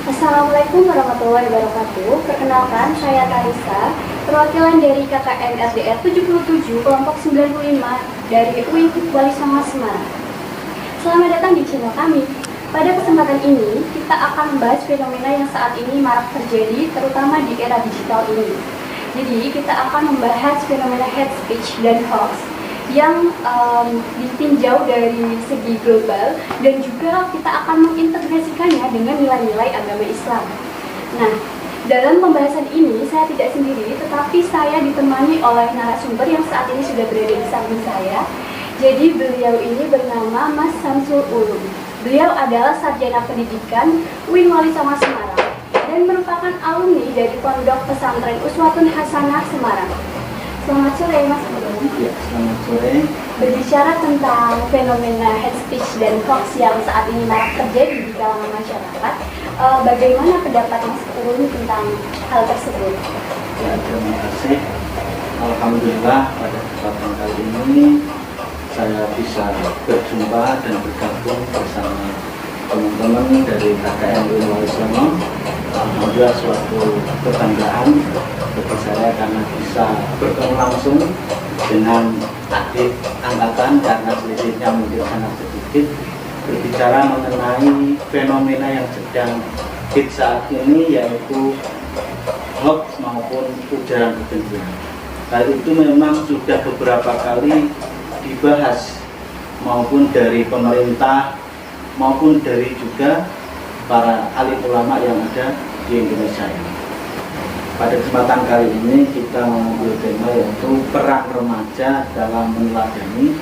Assalamualaikum warahmatullahi wabarakatuh. Perkenalkan, saya Tarisa, perwakilan dari KKN RDR 77 kelompok 95 dari UI Wali Songo Semarang. Selamat datang di channel kami. Pada kesempatan ini, kita akan membahas fenomena yang saat ini marak terjadi, terutama di era digital ini. Jadi, kita akan membahas fenomena hate speech dan hoax yang ditinjau dari segi global, dan juga kita akan mengintegrasikannya dengan nilai-nilai agama Islam. Nah, dalam pembahasan ini saya tidak sendiri, tetapi saya ditemani oleh narasumber yang saat ini sudah berada di samping saya. Jadi beliau ini bernama Mas Samsul Ulum. Beliau adalah sarjana pendidikan UIN Wali Songo Semarang dan merupakan alumni dari Pondok Pesantren Uswatun Hasanah Semarang. Selamat sore Mas Ulum. Ya, selamat sore. Berbicara tentang fenomena hate speech dan hoax yang saat ini marak terjadi di kalangan masyarakat, bagaimana pendapat Mas Ulum tentang hal tersebut? Ya, terima kasih. Alhamdulillah pada kesempatan kali ini saya bisa berjumpa dan bergabung bersama teman-teman dari KKN UI Wali Songo. Alhamdulillah suatu kebanggaan bagi saya karena bisa bertemu langsung dengan adik angkatan, karena selisihnya mungkin sangat sedikit, berbicara mengenai fenomena yang sedang hit saat ini, yaitu hoax maupun ujaran kebencian. Hal itu memang sudah beberapa kali dibahas, maupun dari pemerintah maupun dari juga para alim ulama yang ada di Indonesia ini. Pada kesempatan kali ini kita mengambil tema yaitu peran remaja dalam meneladani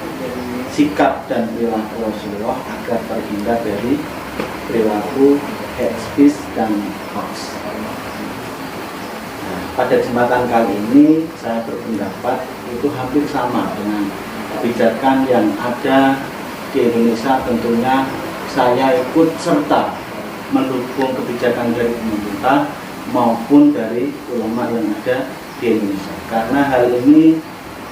sikap dan perilaku Rasulullah agar terhindar dari perilaku hate speech dan hoax. Nah, pada kesempatan kali ini saya berpendapat itu hampir sama dengan kebijakan yang ada di Indonesia. Tentunya saya ikut serta mendukung kebijakan dari pemerintah maupun dari ulama yang ada di Indonesia, karena hal ini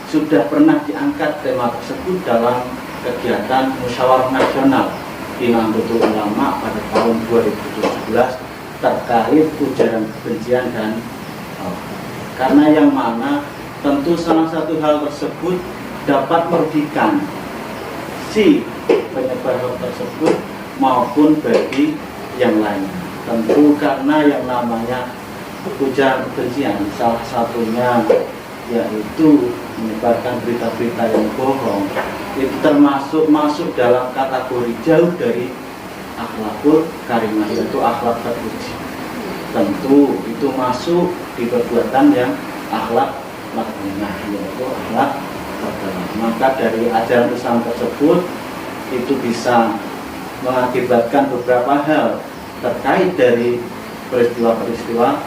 sudah pernah diangkat tema tersebut dalam kegiatan musyawarah nasional di Nahdlatul Ulama pada tahun 2017 terkait ujaran kebencian dan karena yang mana tentu salah satu hal tersebut dapat merugikan si penyebar hoax tersebut maupun bagi yang lain. Tentu karena yang namanya ujaran kebencian salah satunya yaitu menyebarkan berita-berita yang bohong, itu termasuk masuk dalam kategori jauh dari akhlakul karimah, yaitu akhlak terpuji. Tentu itu masuk di perbuatan yang akhlak madinah, yaitu akhlak tercela. Maka dari ajaran Islam tersebut itu bisa mengakibatkan beberapa hal terkait dari peristiwa-peristiwa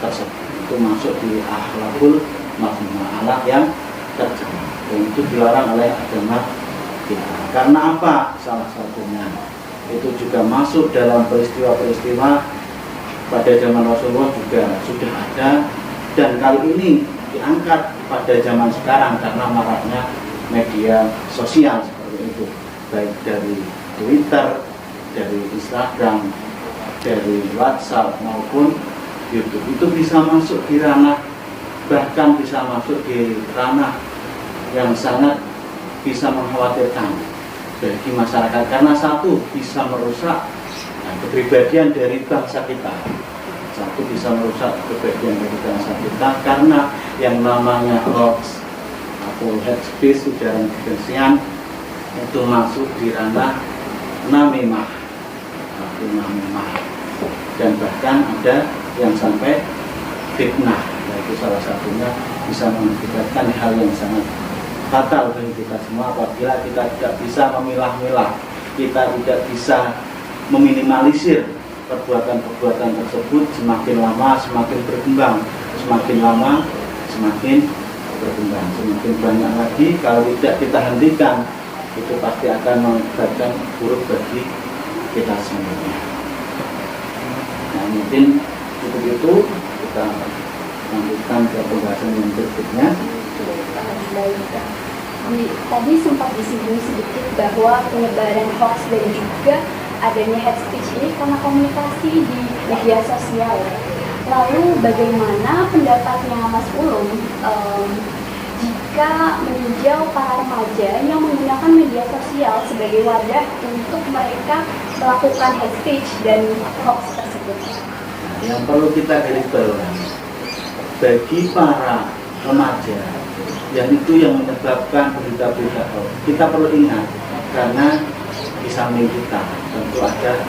tersebut. Itu masuk di akhlakul madinah, akhlak yang tercela, dan itu dilarang oleh agama kita. Karena apa? Salah satunya itu juga masuk dalam peristiwa-peristiwa pada zaman Rasulullah juga sudah ada, dan kali ini diangkat pada zaman sekarang karena maraknya media sosial seperti itu, baik dari Twitter, dari Instagram, dari WhatsApp maupun YouTube. Itu bisa masuk di ranah, bahkan bisa masuk di ranah yang sangat bisa mengkhawatirkan bagi masyarakat, karena satu bisa merusak kepribadian dari bangsa kita. Satu bisa merusak kepribadian dari bangsa kita karena yang namanya hoax atau hate speech, ujaran kebencian, itu masuk di ranah namimah, dan bahkan ada yang sampai fitnah. Itu salah satunya bisa mengakibatkan hal yang sangat fatal bagi kita semua apabila kita tidak bisa memilah-milah, kita tidak bisa meminimalisir perbuatan-perbuatan tersebut. Semakin lama semakin berkembang, semakin lama semakin berkembang, semakin banyak lagi. Kalau tidak kita hentikan, itu pasti akan mengakibatkan buruk bagi kita semuanya. Nah, mungkin cukup itu, kita lanjutkan ke pembahasan yang berikutnya. Tadi sempat disinggung sedikit bahwa penyebaran hoax dan juga adanya hate speech ini karena komunikasi di media sosial. Lalu bagaimana pendapatnya Mas Ulum jika meninjau para remaja yang menggunakan media sosial sebagai wadah untuk mereka melakukan hate speech dan hoax tersebut? Yang perlu kita garis bawahi, bagi para remaja yang itu yang menyebabkan berita-berita hoax, kita perlu ingat karena di samping kita tentu ada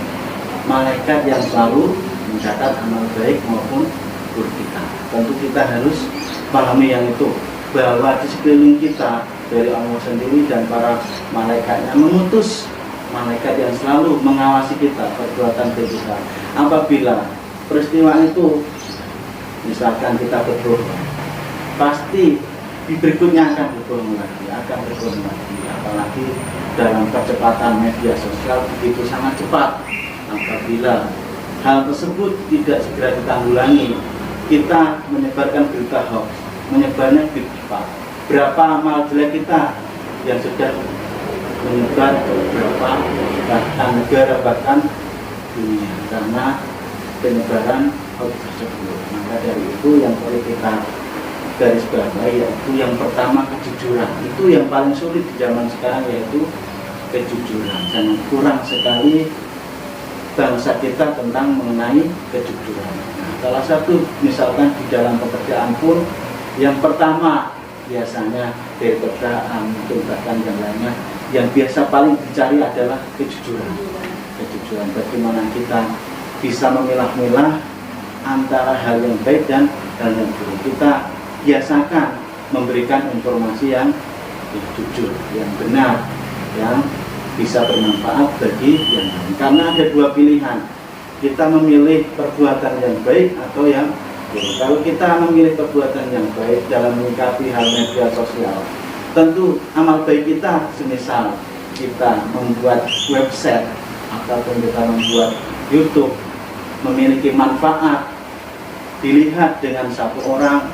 malaikat yang selalu mencatat amal baik maupun buruk kita. Tentu kita harus pahami yang itu, bahwa di sekeliling kita dari Allah sendiri dan para malaikatnya mengutus malaikat yang selalu mengawasi kita, perbuatan kita. Apabila peristiwa itu misalkan kita berbohong, pasti di berikutnya akan berbohong lagi, apalagi dalam kecepatan media sosial begitu sangat cepat. Apabila hal tersebut tidak segera ditanggulangi, kita menyebarkan berita hoax, menyebarnya begitu cepat. Berapa amal jelek kita yang sudah menyebar ke beberapa bahkan negara, bahkan dunia karena penyebaran hoax tersebut. Maka dari itu yang perlu kita garis bawahi yaitu yang pertama kejujuran. Itu yang paling sulit di zaman sekarang, yaitu kejujuran. Sangat kurang sekali bangsa kita tentang mengenai kejujuran. Nah, salah satu misalkan di dalam pekerjaan pun yang pertama biasanya dari pekerjaan mungkin bahkan yang lainnya yang biasa paling dicari adalah kejujuran. Kejujuran bagaimana kita bisa memilah-milah antara hal yang baik dan hal yang buruk. Kita biasakan memberikan informasi yang jujur, yang benar, yang bisa bermanfaat bagi yang lain. Karena ada dua pilihan, kita memilih perbuatan yang baik atau yang buruk. Kalau kita memilih perbuatan yang baik dalam menyikapi hal media sosial, tentu amal baik kita, semisal kita membuat website ataupun kita membuat YouTube, memiliki manfaat, dilihat dengan satu orang,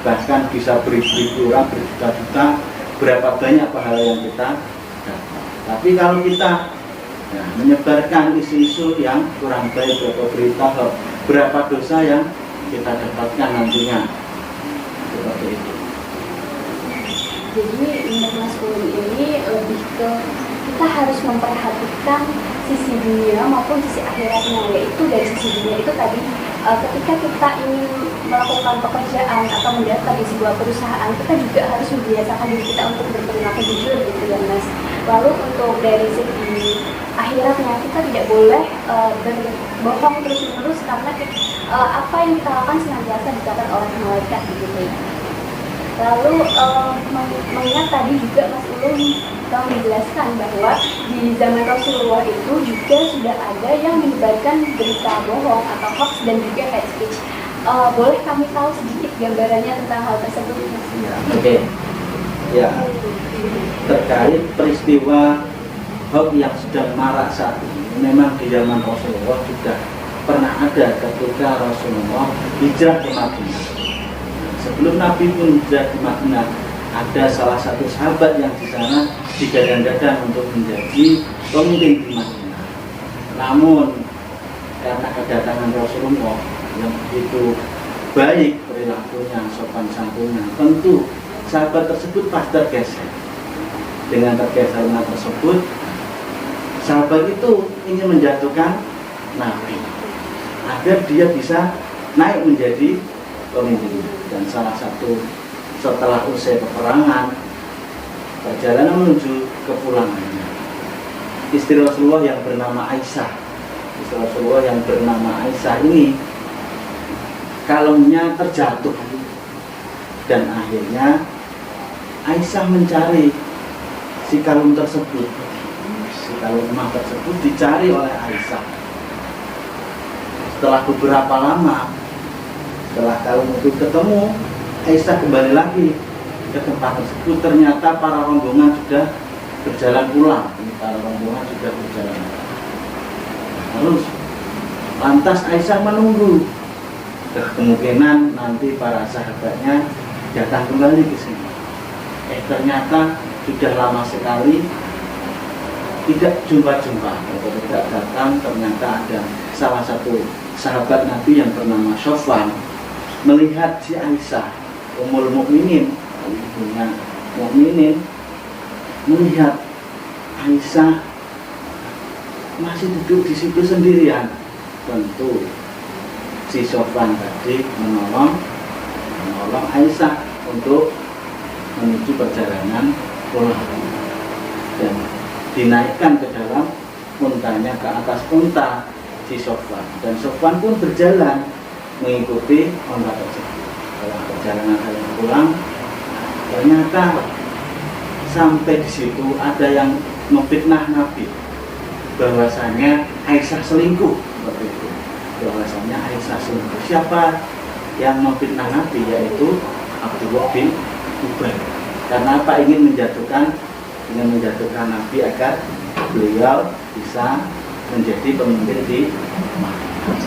bahkan bisa beribu-ribu orang, berjuta-juta, berapa banyak pahala yang kita dapat. Tapi kalau kita menyebarkan isu-isu yang kurang baik atau berita hoax, berapa dosa yang kita dapatkan nantinya. Seperti itu. Jadi menurut Mas Ulum ini lebih ke kita harus memperhatikan sisi dunia maupun sisi akhiratnya, yaitu dari sisi dunia itu tadi ketika kita ingin melakukan pekerjaan atau mendaftar di sebuah perusahaan, kita juga harus membiasakan diri kita untuk berperilaku jujur gitu ya Mas. Lalu untuk dari segi akhiratnya, kita tidak boleh berbohong terus-menerus karena apa yang kita lakukan senantiasa dicatat oleh malaikat gitu ya. Lalu mengingat tadi juga Mas Ulum telah menjelaskan bahwa di zaman Rasulullah itu juga sudah ada yang menyebarkan berita bohong atau hoax dan juga hate speech. Boleh kami tahu sedikit gambarannya tentang hal tersebut? Oke. Ya, terkait peristiwa hoax yang sedang marak saat ini, memang di zaman Rasulullah sudah pernah ada ketika Rasulullah hijrah ke Madinah. Sebelum Nabi pun hijrah ke Madinah, ada salah satu sahabat yang di sana digadang-gadang untuk menjadi pemimpin di Madinah. Namun karena kedatangan Rasulullah yang begitu baik perilakunya, sopan santunnya, tentu sahabat tersebut pas tergeser. Dengan tergesernya tersebut, sahabat itu ingin menjatuhkan Nabi agar dia bisa naik menjadi pemimpin. Dan salah satu setelah usai peperangan, perjalanan menuju kepulangannya, istri Rasulullah yang bernama Aisyah, ini kalungnya terjatuh dan akhirnya Aisyah mencari si kalung tersebut. Si kalung emas tersebut dicari oleh Aisyah. Setelah beberapa lama, setelah kalung itu ketemu, Aisyah kembali lagi ke tempat tersebut. Ternyata para rombongan sudah berjalan pulang. Terus lantas Aisyah menunggu, kemungkinan nanti para sahabatnya datang kembali ke sini. Ternyata sudah lama sekali tidak jumpa-jumpa atau tidak datang, ternyata ada salah satu sahabat Nabi yang bernama Sofwan melihat si Aisyah Ummul Mukminin, ibunya mukminin, melihat Aisyah masih duduk di situ sendirian. Tentu si Sofwan tadi menolong Aisyah untuk menuju perjalanan pulang dan dinaikkan ke dalam untanya, ke atas unta si Sofwan, dan Sofwan pun berjalan mengikuti unta tersebut. Dalam perjalanan pulang, ternyata sampai di situ ada yang memfitnah Nabi bahwasanya Aisyah selingkuh, seperti itu. Bahwasanya Aisyah selingkuh. Siapa yang memfitnah Nabi? Yaitu Abdullah bin Ubay. Karena apa? Ingin menjatuhkan Nabi agar beliau bisa menjadi pemimpin di Madinah.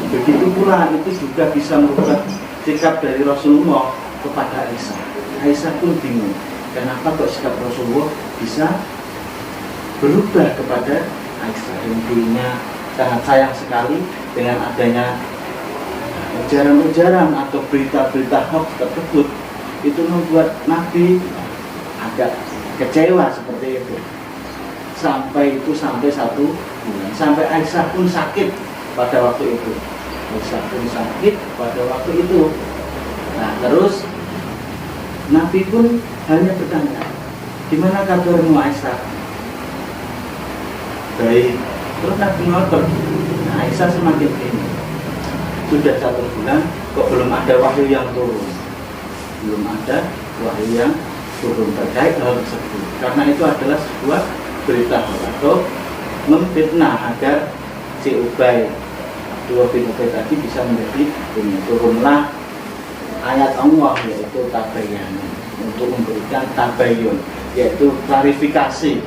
Begitu pula itu juga bisa merubah sikap dari Rasulullah kepada Aisyah. Aisyah pun bingung, kenapa kok sikap Rasulullah bisa berubah kepada Aisyah, dan dirinya sangat sayang sekali dengan adanya ujaran-ujaran atau berita-berita hoax tersebut. Itu membuat Nabi agak kecewa seperti itu. Sampai 1 bulan, sampai Aisyah pun sakit pada waktu itu. Nah, terus Nabi pun hanya bertanya, gimana kabarmu Aisyah? Baik. Terus Nabi ngotot. Nah, Aisyah semakin bingung. Sudah 1 bulan kok belum ada wahyu yang turun. Belum ada wahyu yang turun terkait hal tersebut. Karena itu adalah sebuah berita atau memfitnah agar si Ubay, Abdullah bin Ubay tadi bisa menjadi ini. Turunlah ayat Allah, yaitu tabayyan, untuk memberikan tabayyun, yaitu klarifikasi.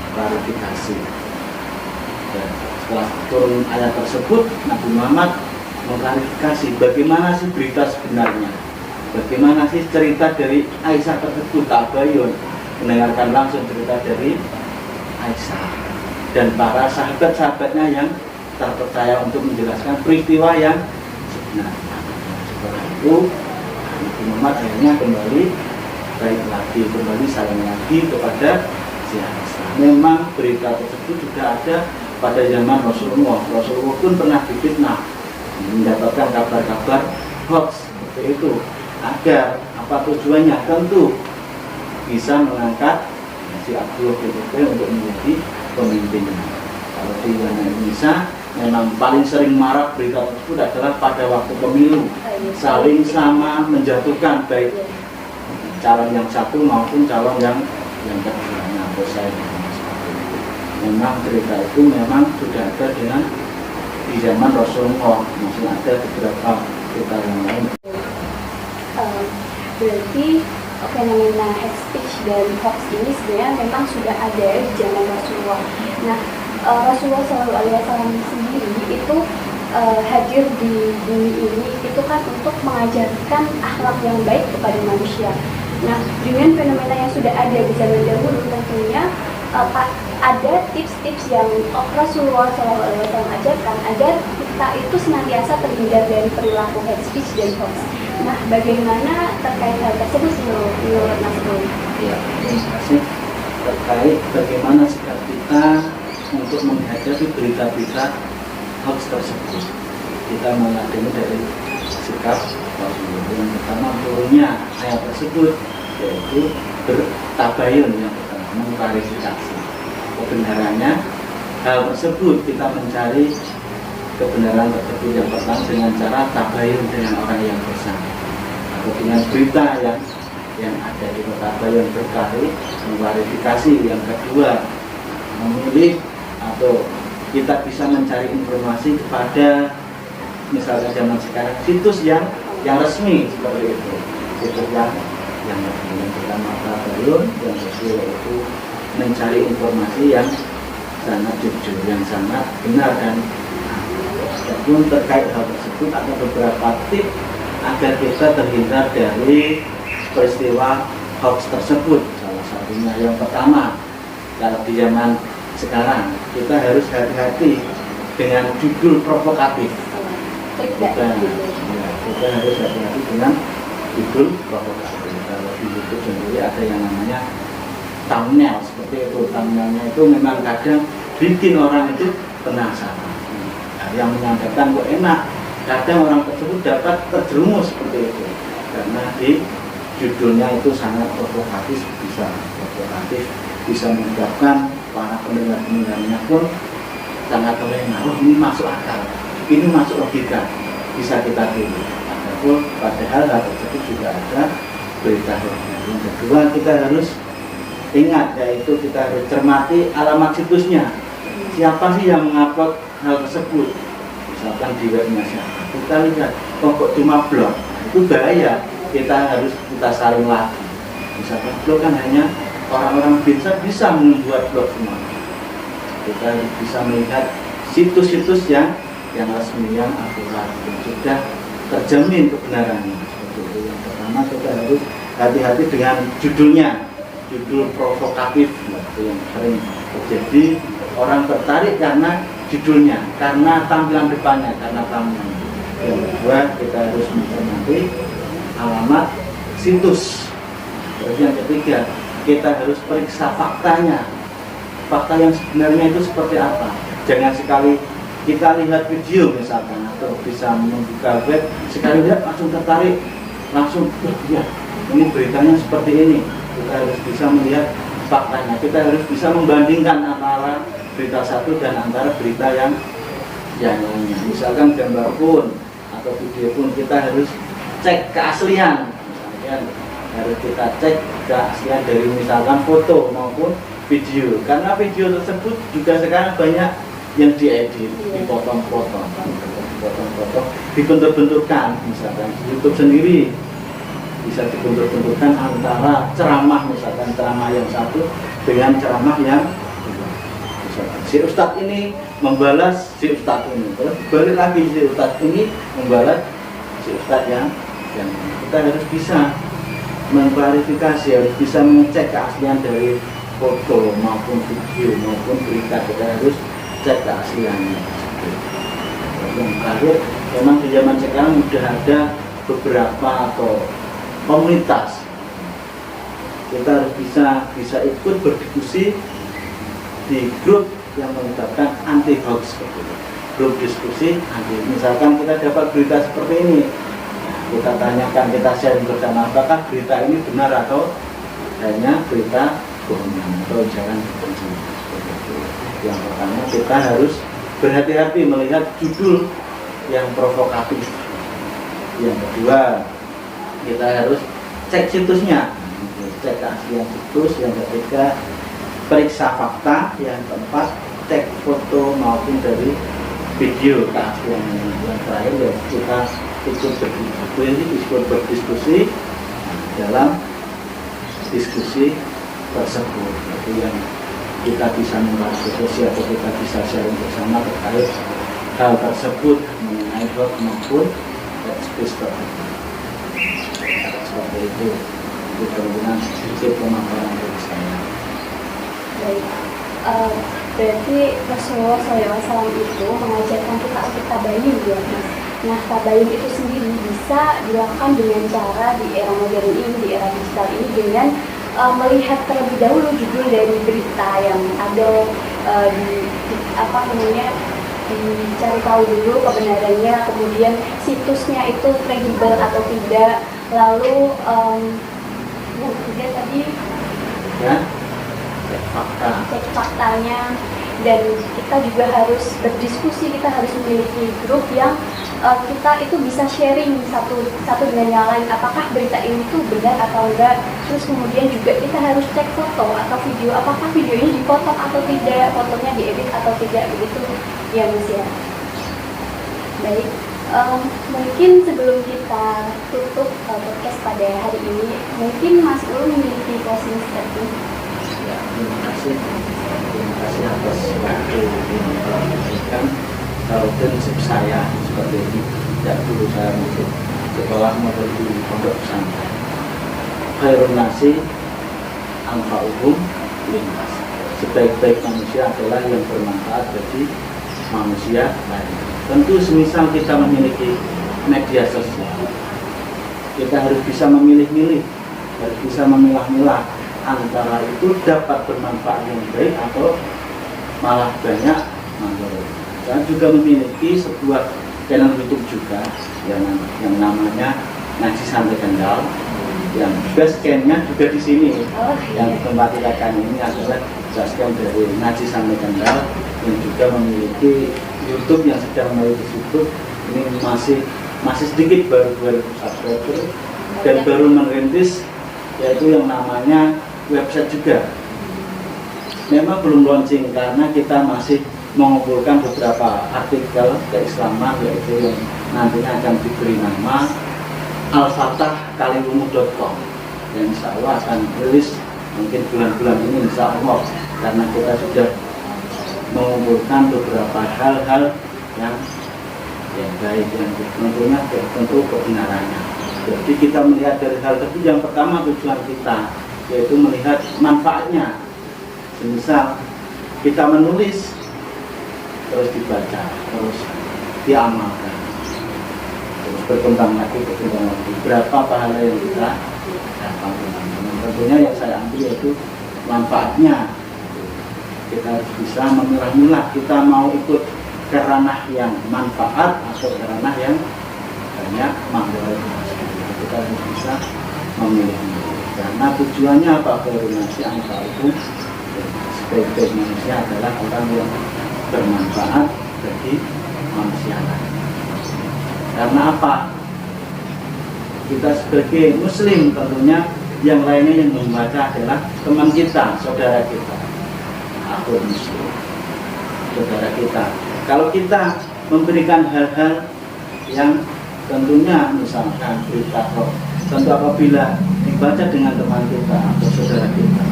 Klarifikasi. Dan setelah turun ayat tersebut, Nabi Muhammad mengklarifikasi bagaimana sih berita sebenarnya, bagaimana sih cerita dari Aisyah tersebut, tabayyun, mendengarkan langsung cerita dari Aisyah dan para sahabat-sahabatnya yang terpercaya untuk menjelaskan peristiwa yang sebenarnya. Setelah itu Nabi Muhammad akhirnya kembali baik lagi, kembali sayang lagi kepada si Aisyah. Memang berita tersebut juga ada pada zaman Rasulullah. Rasulullah pun pernah difitnah, mendapatkan kabar-kabar hoax seperti itu. Agar apa tujuannya? Tentu bisa mengangkat si Abdullah bin Ubay untuk menjadi pemimpinnya. Kalau di Indonesia memang paling sering marak berita tersebut adalah pada waktu pemilu, saling sama menjatuhkan baik calon yang satu maupun calon yang kedua. Memang berita itu memang sudah ada dengan di zaman Rasulullah, masih ada beberapa berita yang lain. Berarti fenomena hate speech dan hoax ini sebenarnya memang sudah ada di zaman Rasulullah. Nah, Rasulullah SAW sendiri itu hadir di bumi ini itu kan untuk mengajarkan akhlak yang baik kepada manusia. Nah, dengan fenomena yang sudah ada di zaman dahulu, tentunya ada tips-tips yang Rasulullah SAW ajarkan agar kita itu senantiasa terhindar dari perilaku hate speech dan hoax. Nah, bagaimana terkait hal tersebut menurut Mas Boy? Ya, terima kasih. Terkait bagaimana sikap kita untuk menghadapi berita-berita hoax tersebut, kita meladeni dari sikap Rasulullah. Yang pertama, turunnya ayat tersebut yaitu bertabayun, yang pertama mengklarifikasi kebenarannya hal tersebut. Kita mencari kebenaran tersebut yang pertama dengan cara tabayun dengan orang yang bersama, atau dengan berita yang ada di tabayun berkali mengklarifikasi. Yang kedua, memilih atau kita bisa mencari informasi kepada misalnya zaman sekarang situs yang resmi seperti itu, situs yang pertama tabayun, yang kedua itu mencari informasi yang sangat jujur, yang sangat benar. Dan pun terkait hal tersebut ada beberapa tips agar kita terhindar dari peristiwa hoax tersebut. Salah satunya. Yang pertama, kalau di zaman sekarang kita harus hati-hati dengan judul provokatif. Kita harus hati-hati dengan judul provokatif. Kalau di YouTube sendiri ada yang namanya thumbnail, seperti itu. Thumbnailnya itu memang kadang bikin orang itu penasaran. Nah, yang menyampaikan kok enak, kadang orang tersebut dapat terjerumus seperti itu karena di judulnya itu sangat provokatif, bisa menyebabkan para pendengar-pendengarnya pun sangat terlena. Oh, ini masuk akal, ini masuk logika, bisa kita pilih. Padahal hal tersebut juga ada berita. Yang kedua, kita harus ingat, yaitu kita harus cermati alamat situsnya. Siapa sih yang mengupload hal tersebut? Misalkan di webnya siapa, kita lihat, oh kok cuma blog, itu bahaya. Kita harus kita saring lagi. Misalkan blog kan hanya orang-orang bisa membuat blog semua. Kita harus bisa melihat situs-situs yang resmi, yang akurat, yang sudah terjamin kebenarannya. Seperti itu. Yang pertama, kita harus hati-hati dengan judulnya, judul provokatif, itu yang sering terjadi. Orang tertarik karena judulnya, karena tampilan depannya, karena thumbnail. Yang kedua, kita harus mencermati alamat situs. Terus yang ketiga, kita harus periksa faktanya, fakta yang sebenarnya itu seperti apa. Jangan sekali kita lihat video misalkan, atau bisa membuka web, sekali lihat langsung tertarik, langsung ya ini beritanya seperti ini. Kita harus bisa melihat faktanya, kita harus bisa membandingkan antara berita satu dan antara berita yang lainnya. Misalkan gambar pun atau video pun, kita harus cek keaslian. Misalkan harus kita cek keaslian dari misalkan foto maupun video, karena video tersebut juga sekarang banyak yang diedit, dipotong-potong, dibentur-benturkan. Misalkan YouTube sendiri bisa dibentur-benturkan antara ceramah, misalkan ceramah yang satu dengan ceramah yang si ustadz ini membalas si ustadz ini, terus balik lagi si ustadz ini membalas si ustadz yang kita harus bisa mengklarifikasi, harus bisa mengecek keaslian dari foto maupun video maupun berita. Kita harus cek keasliannya. Yang terakhir, memang di zaman sekarang sudah ada beberapa atau komunitas. Kita harus bisa ikut berdiskusi di grup yang melibatkan anti hoax, seperti itu. Grup diskusi anti. Misalkan kita dapat berita seperti ini, kita tanyakan, kita share bersama, apakah berita ini benar atau hanya berita bohong atau jangan dibenci. Yang pertama, kita harus berhati-hati melihat judul yang provokatif. Yang kedua, kita harus cek situsnya, cek keaslian situs. Yang ketiga, periksa fakta. Yang keempat, cek foto maupun dari video keasliannya. Yang terakhir, ya kita ikut berdiskusi dalam diskusi tersebut. Itu yang kita bisa memfasilitasi atau kita bisa sharing bersama terkait hal tersebut mengenai hoax maupun seperti itu. Itu kemungkinan sedikit pemaparan dari saya. Baik, berarti Rasulullah SAW itu mengajarkan kita untuk tabayun, ya Mas. Nah, tabayun itu sendiri bisa dilakukan dengan cara di era modern ini, di era digital ini, dengan melihat terlebih dahulu judul dari berita yang ada, dicari tahu dulu kebenarannya, kemudian situsnya itu kredibel atau tidak, lalu yang ketiga tadi ya, cek faktanya. Dan kita juga harus berdiskusi, kita harus memiliki grup yang kita itu bisa sharing satu dengan yang lain, apakah berita ini tuh benar atau enggak. Terus kemudian juga kita harus cek foto atau video, apakah video ini dipotong atau tidak, fotonya diedit atau tidak, begitu ya Mas ya. Baik, mungkin sebelum kita tutup podcast pada hari ini, mungkin Mas Ul memiliki closing statement. Ya, terima kasih atas waktu yang telah diberikan. Kalau prinsip saya seperti ini, sejak dulu saya masuk sekolah model di pondok pesantren, khairun nasi anfa'uhum linnas. Sebaik-baik manusia adalah yang bermanfaat bagi manusia lain. Tentu semisal kita memiliki media sosial, kita harus bisa memilih-milih, harus bisa memilah-milah antara itu dapat bermanfaat yang baik atau malah banyak manfaat. Saya juga memiliki sebuah channel YouTube juga yang namanya Ngaji Santai Kendal, yang basecamp-nya juga di sini. Yang tempat kita kan ini adalah basecamp dari Ngaji Santai Kendal, yang juga memiliki YouTube yang sedang merintis YouTube. Ini masih sedikit, baru 2000 subscriber dan baru merintis, yaitu yang namanya website juga. Memang belum launching karena kita masih mengumpulkan beberapa artikel keislaman, yaitu yang nantinya akan diberi nama alfatahkaliwumu.com, yang insya Allah akan rilis mungkin bulan-bulan ini insya Allah, karena kita sudah mengumpulkan beberapa hal-hal yang baik, yang tentunya tentu kebenarannya. Jadi kita melihat dari hal tersebut, yang pertama tujuan kita yaitu melihat manfaatnya. Misal kita menulis, terus dibaca, terus diamalkan, terus berkembang lagi. Berapa pahala yang kita dapat? Tentunya yang saya ambil yaitu manfaatnya. Kita harus bisa memilah-milah, kita mau ikut ke ranah yang manfaat atau ke ranah yang banyak manfaat. Kita harus bisa memilih. Karena tujuannya apa? Koordinasi antara itu sebaik-baik manusia adalah orang yang bermanfaat bagi manusia lain. Karena apa? Kita sebagai muslim tentunya yang lainnya yang membaca adalah teman kita, saudara kita, aku muslim, saudara kita. Kalau kita memberikan hal-hal yang tentunya misalkan berita roh, tentu apabila dibaca dengan teman kita atau saudara kita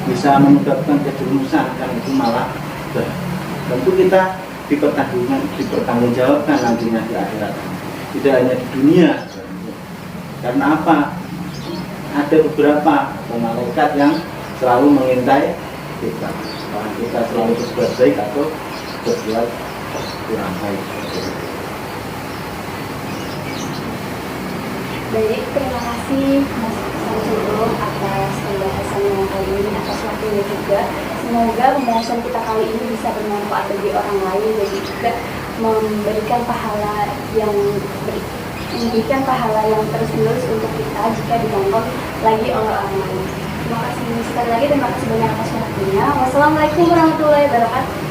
bisa menyebabkan kejerumusan, kan itu malah tentu kita dipertanggungjawabkan nantinya di akhirat, tidak hanya di dunia. Karena apa? Ada beberapa malaikat yang selalu mengintai kita, apakah kita selalu berbuat baik atau berbuat kurang baik. Baik, terima kasih Mas Samsudin atas pembahasannya kali ini, atas waktunya juga. Semoga pembahasan kita kali ini bisa bermanfaat bagi orang lain dan juga memberikan pahala yang terus-menerus untuk kita jika ditonton lagi oleh orang lain. Terima kasih sekali lagi, terima kasih banyak atas waktunya. Wassalamualaikum warahmatullahi wabarakatuh.